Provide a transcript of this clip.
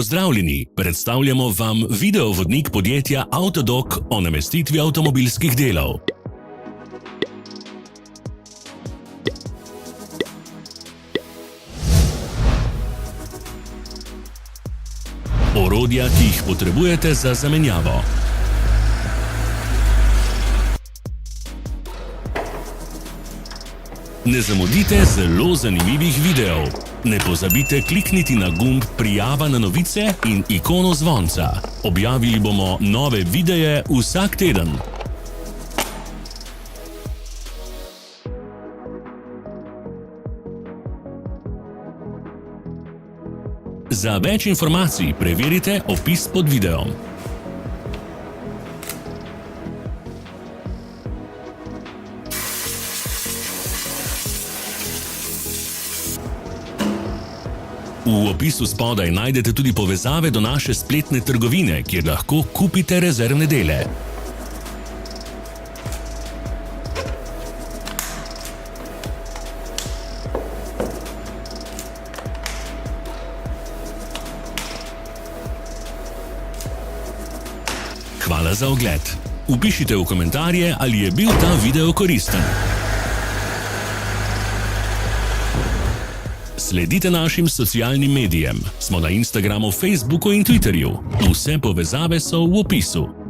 pozdravljeni! Predstavljamo vam videovodnik podjetja Avtodok o namestitvi avtomobilskih delov. Orodja, ki jih potrebujete za zamenjavo. Ne zamudite zelo zanimivih videov. Ne pozabite klikniti na gumb Prijava na novice in ikono zvonca. Objavili bomo nove videe vsak teden. Za več informacij preverite opis pod videom. V opisu spodaj najdete tudi povezave do naše spletne trgovine, kjer lahko kupite rezervne dele. Hvala za ogled. Vpišite v komentarje, ali je bil ta video koristen. Sledite našim socialnim medijem. Smo na Instagramu, Facebooku in Twitterju. Vse povezave so v opisu.